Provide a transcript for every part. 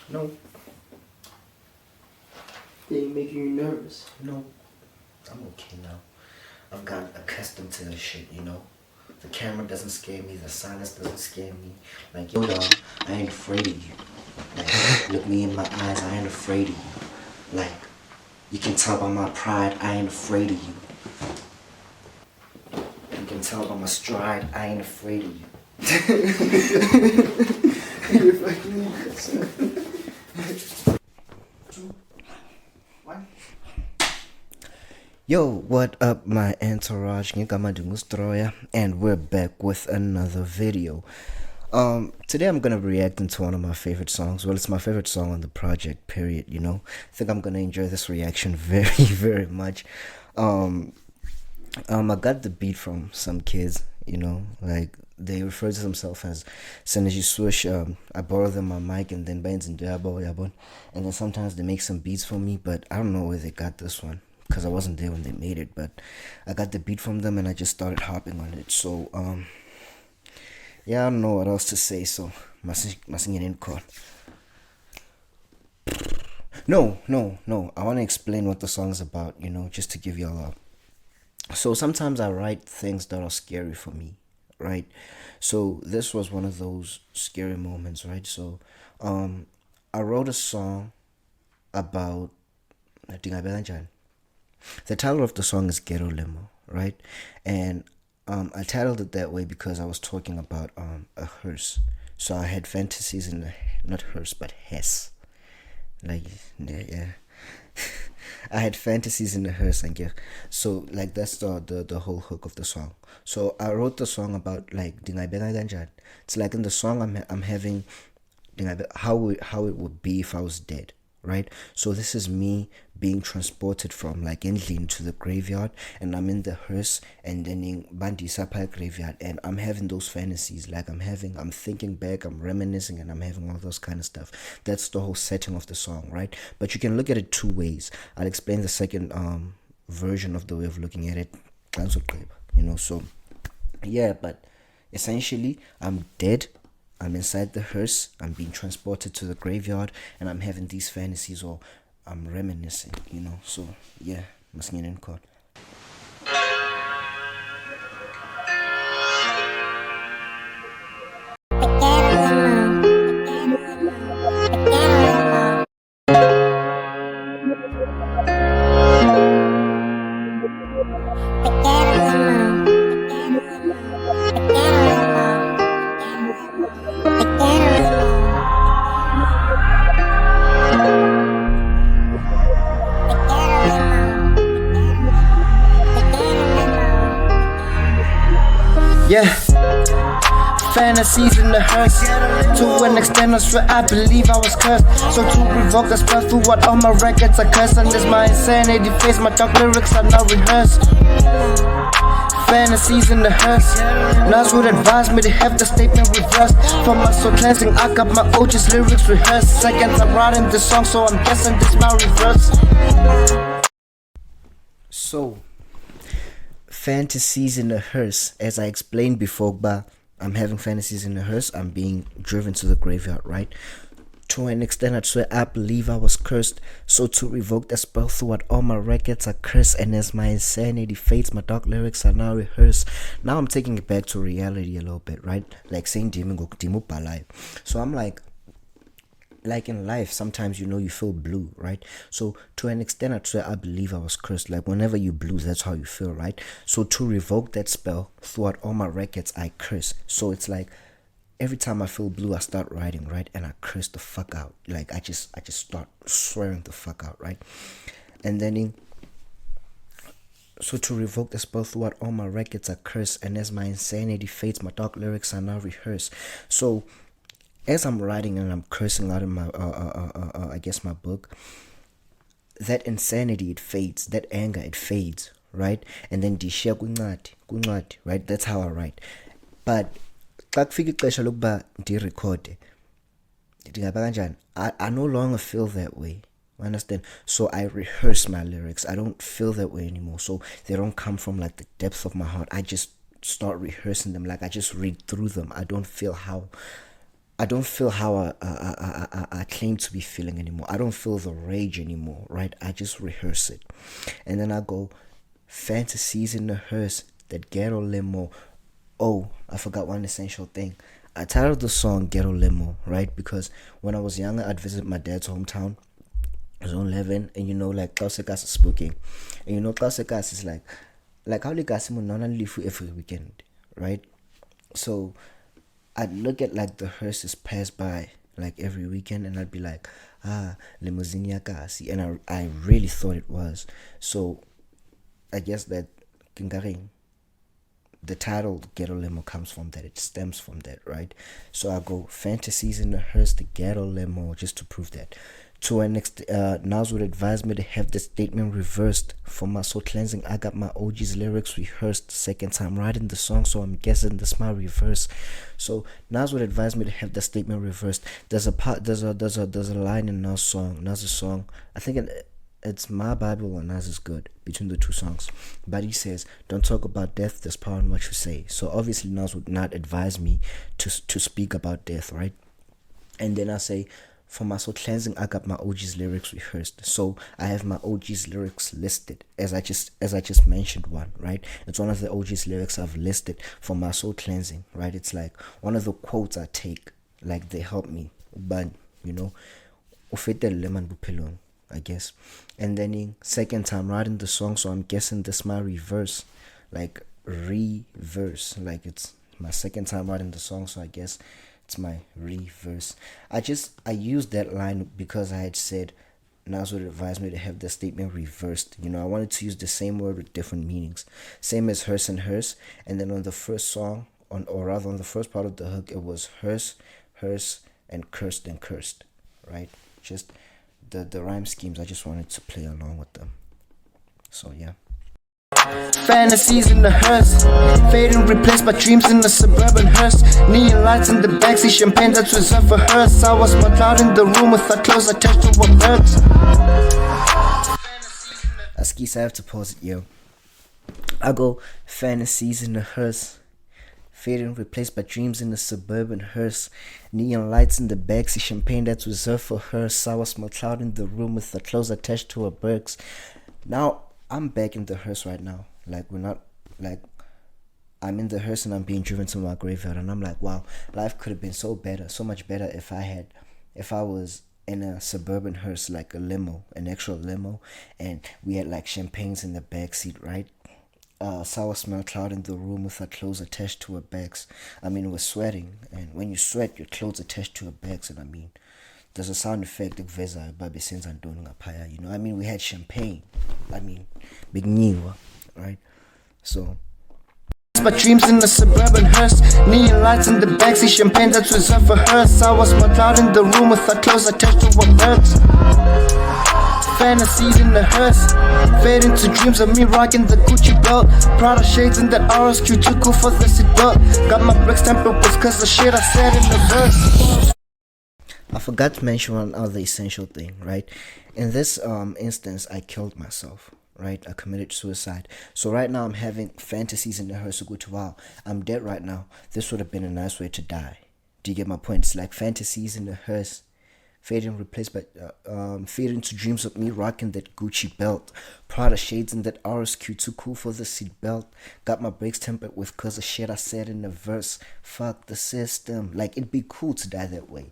No. They making you nervous? No. I'm okay now. I've gotten accustomed to this shit, you know? The camera doesn't scare me, the silence doesn't scare me. Like, yo, dog, I ain't afraid of you. Like, look me in my eyes, I ain't afraid of you. Like, you can tell by my pride, I ain't afraid of you. You can tell by my stride, I ain't afraid of you. You're fucking Yo, what up my entourage? And we're back with another video. Today I'm gonna react into one of my favorite songs. Well, it's my favorite song on the project, period, you know. I think I'm gonna enjoy this reaction very, very much. I got the beat from some kids, you know, like they refer to themselves as Synergy Swish. I borrow them my mic and then bands and and then sometimes they make some beats for me, but I don't know where they got this one because I wasn't there when they made it, but I got the beat from them and I just started hopping on it. So yeah, I don't know what else to say, so my singing in chord. No, I want to explain what the song's about, you know, just to give y'all a. So sometimes I write things that are scary for me, right? So this was one of those scary moments, right? So I wrote a song about the title of the song is Ghetto Limo, right? And I titled it that way because I was talking about a hearse. So I had fantasies in the, not hearse, but hearse. Like, yeah. I had fantasies in the hearse, and yeah. So like that's the whole hook of the song. So I wrote the song about like it's like in the song I'm having how it would be if I was dead, right? So this is me being transported from like Endlin to the graveyard, and I'm in the hearse, and then in Bandi Sapa graveyard, and I'm having those fantasies, like I'm thinking back, I'm reminiscing, and I'm having all those kind of stuff. That's the whole setting of the song, right? But you can look at it two ways. I'll explain the second version of the way of looking at it, you know. So yeah, but essentially I'm dead, I'm inside the hearse, I'm being transported to the graveyard, and I'm having these fantasies, or I'm reminiscing, you know. So yeah, must get in chord. Yeah, fantasies in the hearse. To an extent, I swear I believe I was cursed. So to revoke the spell through what all my records are cursed. And this my insanity face, my dark lyrics are now rehearsed. Fantasies in the hearse. Nas would advise me to have the statement reversed. For my soul cleansing, I got my OG's lyrics rehearsed. Seconds I'm writing the song, so I'm guessing this my reverse. So fantasies in the hearse, as I explained before, but I'm having fantasies in the hearse, I'm being driven to the graveyard, right? To an extent, I swear I believe I was cursed. So to revoke the spell through what all my records are cursed, and as my insanity fades, my dark lyrics are now rehearsed. Now I'm taking it back to reality a little bit, right? Like saying so I'm like in life, sometimes, you know, you feel blue, right? So to an extent, I'd say I believe I was cursed. Like whenever you blue, that's how you feel, right? So to revoke that spell throughout all my records, I curse. So it's like every time I feel blue, I start writing, right? And I curse the fuck out. Like I just start swearing the fuck out, right? And then so to revoke the spell throughout all my records, I curse, and as my insanity fades, my dark lyrics are now rehearsed. So as I'm writing and I'm cursing out in my I guess my book, that insanity, it fades, that anger, it fades, right? And then right? That's how I write. But I no longer feel that way. Understand? So I rehearse my lyrics. I don't feel that way anymore. So they don't come from like the depth of my heart. I just start rehearsing them. Like I just read through them. I don't feel how I don't feel how I claim to be feeling anymore. I don't feel the rage anymore, right? I just rehearse it. And then I go, fantasies in the hearse, that ghetto limo. Oh, I forgot one essential thing. I titled the song Ghetto Limo, right? Because when I was younger, I'd visit my dad's hometown. I was on 11, and like Klausekas is speaking. And Klausekas is like how Likasi Munana live every weekend, right? So I'd look at like the hearses pass by like every weekend, and I'd be like, limousine yakasi, and I really thought it was. So I guess that Kingaring, the title Ghetto Limo comes from that. It stems from that, right? So I go fantasies in the hearse, the Ghetto Limo, just to prove that. To an Nas would advise me to have the statement reversed. For my soul cleansing, I got my OG's lyrics rehearsed. Second time writing the song, so I'm guessing this my reverse. So Nas would advise me to have the statement reversed. There's a line in Nas' song. I think it's My Bible and Nas is Good, between the two songs. But he says, don't talk about death, there's power in what you say. So obviously Nas would not advise me to speak about death, right? And then I say, for my soul cleansing, I got my OG's lyrics rehearsed. So I have my OG's lyrics listed, as I just mentioned one, right? It's one of the OG's lyrics I've listed for my soul cleansing, right? It's like one of the quotes I take, like they help me. But ufete lemon bupelong, I guess. And then in second time writing the song, so I'm guessing this my reverse, like reverse, like it's my second time writing the song, so I guess it's my reverse. I used that line because I had said Nas would advise me to have the statement reversed. I wanted to use the same word with different meanings, same as hearse and hearse. And then on the first song, on the first part of the hook, it was hearse, and cursed, right? Just the rhyme schemes. I just wanted to play along with them. So yeah. Fantasies in the hearse, fading replaced by dreams in the suburban hearse. Neon lights in the backseat, champagne that's reserved for hers. I was much out in the room with her clothes attached to her birds. I have to pause it, yo. I go, fantasies in the hearse, fading replaced by dreams in the suburban hearse. Neon lights in the backseat, champagne that's reserved for her. Sour small cloud in the room with her clothes attached to her berks. Now I'm back in the hearse right now. Like I'm in the hearse and I'm being driven to my graveyard, and I'm like, wow, life could have been so much better if I was in a suburban hearse, like a limo, an actual limo, and we had like champagnes in the back seat, right? Sour smell cloud in the room with her clothes attached to her backs. I mean, we're sweating, and when you sweat, your clothes attached to her backs, and I mean, there's a sound effect of Veza Babi since I'm doing a paya, I mean, we had champagne. I mean, big new, right? So my dreams in the suburban hearse, neon lights in the backseat, champagne that's reserved for hers. I was much out in the room with her clothes attached to her birds. Fantasies in the hearse, fade into dreams of me rocking the Gucci belt. Prada shades in that RSQ, too cool for the seatbelt. Got my bricks tempered with cause the shit I said in the verse. I forgot to mention one other essential thing, right? In this instance, I killed myself, right? I committed suicide. So right now I'm having fantasies in the hearse to go to, wow, I'm dead right now. This would have been a nice way to die. Do you get my point? It's like fantasies in the hearse, fading replaced by fading to dreams of me rocking that Gucci belt. Prada shades in that RSQ, too cool for the seat belt. Got my brakes tempered with cause of shit I said in the verse. Fuck the system. Like, it'd be cool to die that way.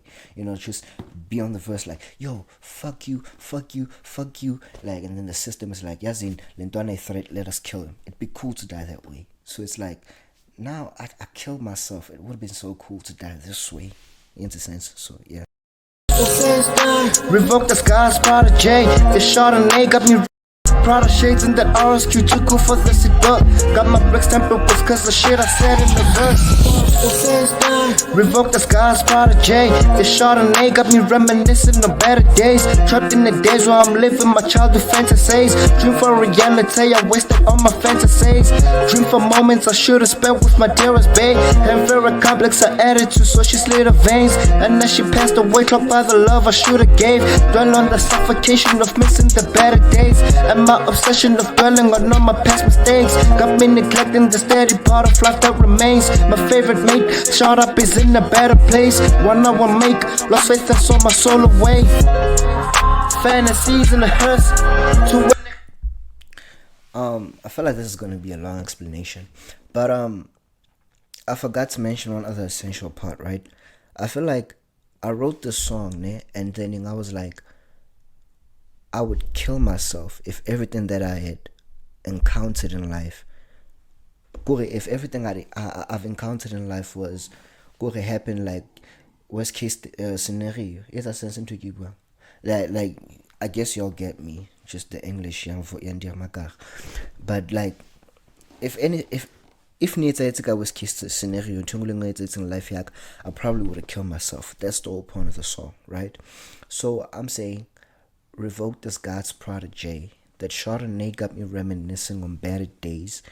Just be on the verse like, yo, fuck you. Like, and then the system is like, Yazin, Lintwane threat, let us kill him. It'd be cool to die that way. So it's like, now I killed myself. It would have been so cool to die this way. In a sense. So yeah. Revoke the skies, Prada J. This Chardonnay got me Prada shades in that RSQ, too cool for the seatbelt. Got my bricks tempered with cause the shit I said in the verse. Revoke the skies, Prada J. This Chardonnay got me reminiscing of better days. Trapped in the days where I'm living my childhood fantasies. Dream for reality, I wasted all my fantasies. Dream for moments I should've spent with my dearest babe. And very complex her attitude, so she slit her veins. And as she passed away, clocked by the love I should've gave. Dwell on the suffocation of missing the better days. And and my obsession of dwelling on all my past mistakes got me neglecting the steady part of life that remains. My favorite mate, shot up, is in a better place. One I will make, lost faith and sold my soul away. Fantasies in a hearse. I feel like this is gonna be a long explanation, but I forgot to mention one other essential part, right? I feel like I wrote this song, ne, and then I was like, I would kill myself if everything that I had encountered in life, if everything I've encountered in life was happen like worst case scenario. Is that sense into you? Like I guess y'all get me. Just the English young for but like if needs a worst case scenario in life, I probably would have killed myself. That's the whole point of the song, right? So I'm saying, revoke this God's prodigy. That Chardonnay got me reminiscing on better days.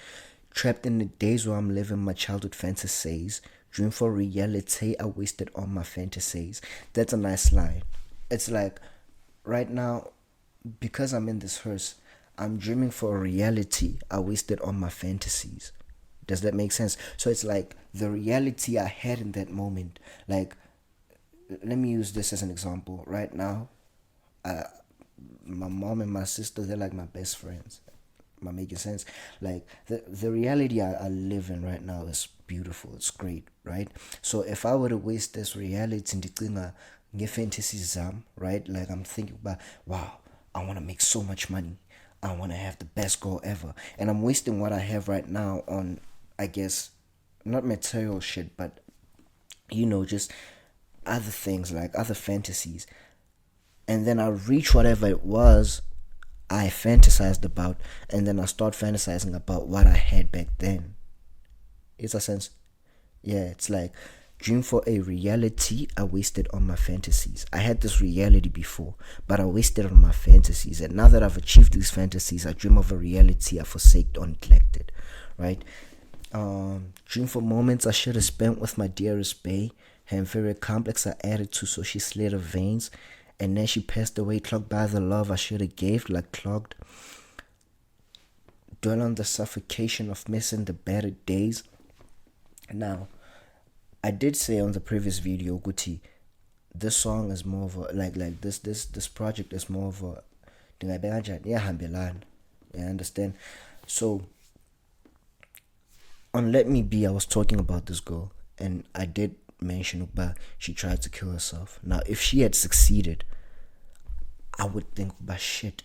Trapped in the days where I'm living my childhood fantasies. Dream for reality, I wasted all my fantasies. That's a nice line. It's like, right now, because I'm in this hearse, I'm dreaming for a reality, I wasted all my fantasies. Does that make sense? So it's like the reality I had in that moment. Like, let me use this as an example. Right now, my mom and my sister, they're like my best friends. Am I making sense? Like the reality I live in right now is beautiful. It's great, right? So if I were to waste this reality and get fantasies, right? Like I'm thinking about, wow, I want to make so much money. I want to have the best girl ever, and I'm wasting what I have right now on, I guess, not material shit, but just other things, like other fantasies. And then I reach whatever it was I fantasized about, and then I start fantasizing about what I had back then. It's a sense. Yeah, it's like dream for a reality I wasted on my fantasies. I had this reality before, but I wasted on my fantasies. And now that I've achieved these fantasies, I dream of a reality I forsaked or neglected. Right? Dream for moments I should have spent with my dearest bae. Her inferior complex I added to so she slit her veins. And then she passed away, clogged by the love I should have gave, like clogged. Dwell on the suffocation of missing the better days. Now, I did say on the previous video, Guti, this song is more of a, like this project is more of a, you understand? So, on Let Me Be, I was talking about this girl, and I did mention Uba, she tried to kill herself. Now, if she had succeeded, I would think, but shit,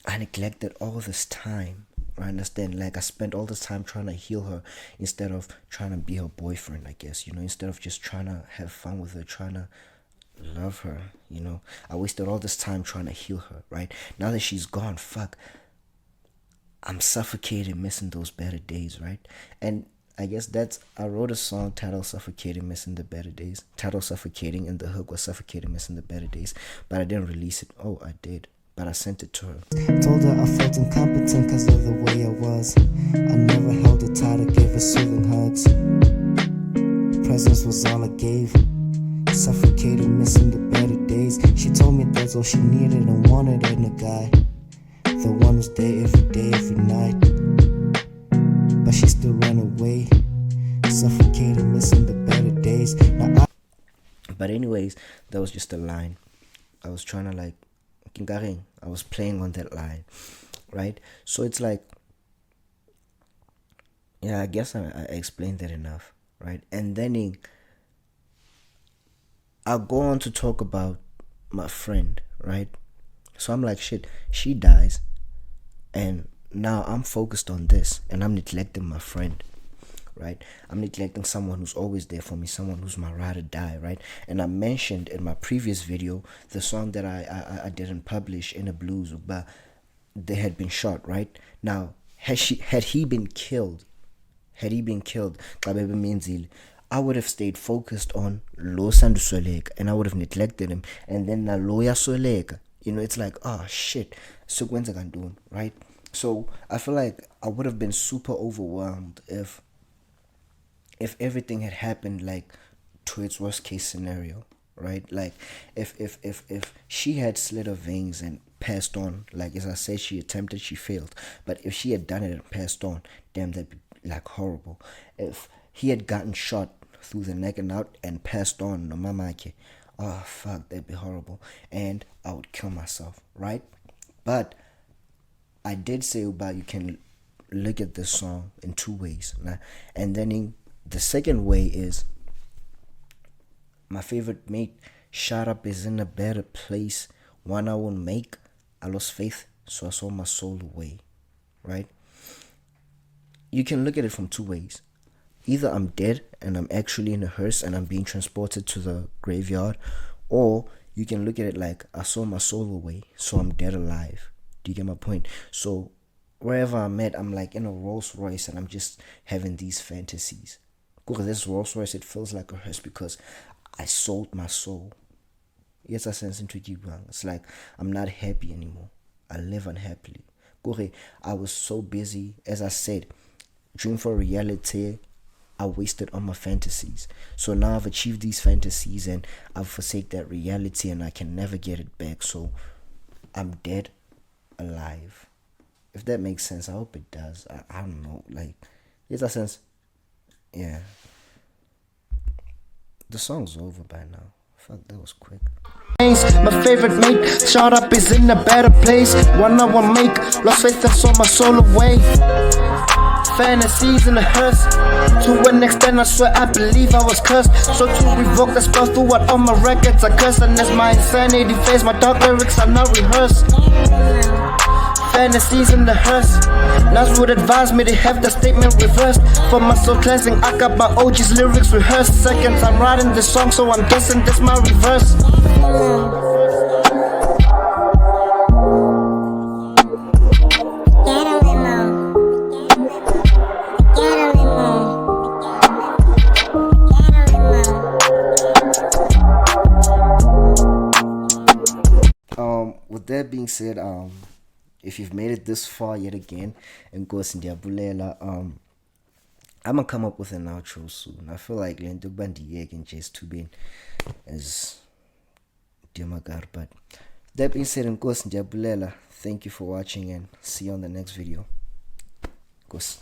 I neglected all this time. I understand, like I spent all this time trying to heal her instead of trying to be her boyfriend, I guess, instead of just trying to have fun with her, trying to love her, I wasted all this time trying to heal her, right? Now that she's gone, fuck, I'm suffocating, missing those better days, right? And I guess I wrote a song titled Suffocating, Missing the Better Days. Title Suffocating, and the hook was Suffocating, Missing the Better Days. But I didn't release it. Oh, I did. But I sent it to her. Told her I felt incompetent because of the way I was. I never held her tight, I gave her soothing hugs. Presence was all I gave. Suffocating, missing the better days. She told me that's all she needed and wanted in a guy. The one who's there every day, every night. But she still ran away, suffocating, missing the better days. But anyways, that was just a line. I was trying to I was playing on that line, right? So it's like, yeah, I guess I explained that enough, right? And then I'll go on to talk about my friend, right? So I'm like, shit, she dies, and now I'm focused on this, and I'm neglecting my friend, right? I'm neglecting someone who's always there for me, someone who's my ride or die, right? And I mentioned in my previous video the song that I didn't publish in the blues, but they had been shot, right? Now, had he been killed, I would have stayed focused on Lo Sandu Soleka, and I would have neglected him, and then na Loya Soleka, it's like, oh shit, so when's I gonna do, right? So I feel like I would have been super overwhelmed if everything had happened like to its worst case scenario, right? Like if she had slit her veins and passed on. Like as I said, she attempted, she failed. But if she had done it and passed on, damn, that'd be like horrible. If he had gotten shot through the neck and out and passed on, no mamake, oh fuck, that'd be horrible. And I would kill myself, right? But I did say about you can look at this song in two ways. And then the second way is my favorite mate, shut up, is in a better place. One I won't make. I lost faith, so I sold my soul away. Right? You can look at it from two ways. Either I'm dead and I'm actually in a hearse and I'm being transported to the graveyard, or you can look at it like I sold my soul away, so I'm dead alive. Do you get my point? So wherever I'm at, I'm like in a Rolls Royce and I'm just having these fantasies. Because this Rolls Royce, it feels like a hearse because I sold my soul. Yes, I sense into you. It's like I'm not happy anymore. I live unhappily. I was so busy, as I said, dream for reality. I wasted on my fantasies. So now I've achieved these fantasies and I've forsaken that reality and I can never get it back. So I'm dead alive. If that makes sense, I hope it does. I don't know. Like, yes, I sense. Yeah. The song's over by now. Fuck, that was quick. My favorite mate, shut up, is in a better place. One I won't make, lost faith and sold my soul away. Fantasies in the hearse. To an extent, I swear I believe I was cursed. So to revoke the spell throughout all my records, I curse. And as my insanity fades, my dark lyrics are not rehearsed. Fantasies in the hearse. Nas would advise me to have the statement reversed. For my soul cleansing, I got my OG's lyrics rehearsed. Second time writing this song, so I'm guessing this my reverse. With that being said, if you've made it this far yet again, and goes in Diabulela, I'm gonna come up with an outro soon. I feel like Lento Bandiye can just to be as Diamagar, but that being said, and goes in Diabulela, thank you for watching and see you on the next video. Goes.